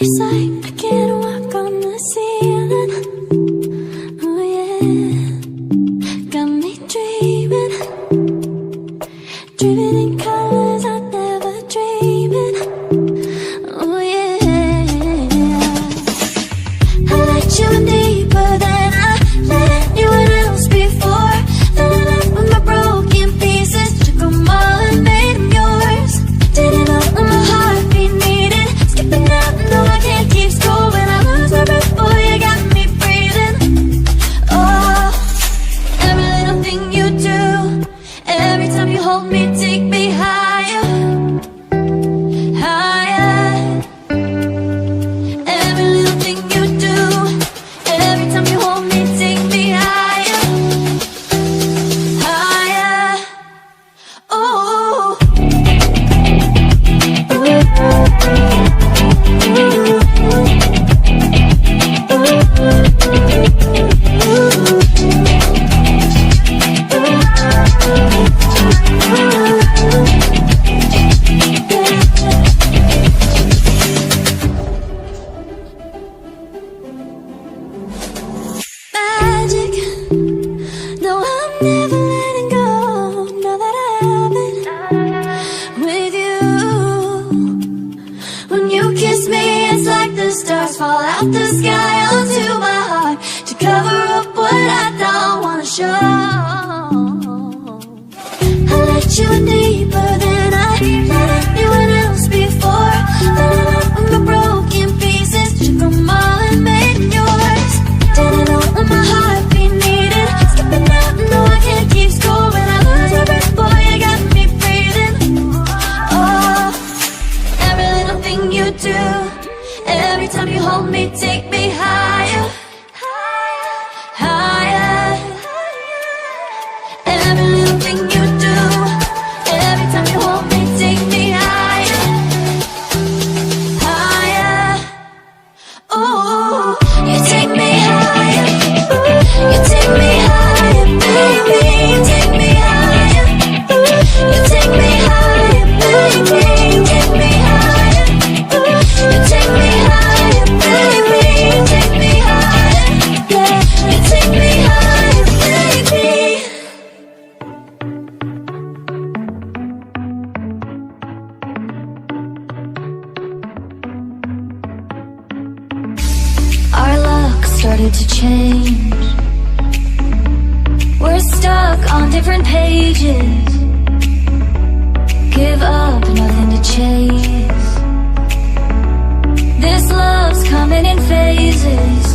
It's like I can't walk on the ceiling. Oh yeah, got me dreaming, dreaming in colors I've never dreamed. Oh yeah, I let you in deeper than I let anyone else before. Filling up with my broken pieces, took them all and made them yours. Didn't know what my heartbeat needed, skipping out, no I can't keep score. When I lose my breath, boy, you got me breathing. Oh, every little thing you do, every time you hold me, take me higher, higher. Every little thing you do, every time you hold me, take me higher, higher. Oh, magic. No, I'm never letting go. Now that I have it with you. When you kiss me, it's like the stars fall out the sky onto my heart to cover up what I don't wanna show. I let you in deeper than I let anyone else before. Filling up with my broken pieces, took them all and made them yours. Didn't know what my heartbeat needed, skipping out, no I can't keep score. When I lose my breath, boy, you got me breathing. Oh, every little thing you do, every time you hold me, take me higher, higher. Every little thing you do, every time you hold me, take me higher, higher. Oh, you take me higher, you take me higher, baby, you take me higher, you take me higher, baby, you take me higher, you take me higher, baby, you take me higher, yeah, you take me higher, baby. Our luck started to change. We're stuck on different pages. Give up, nothing to chase. This love's coming in phases.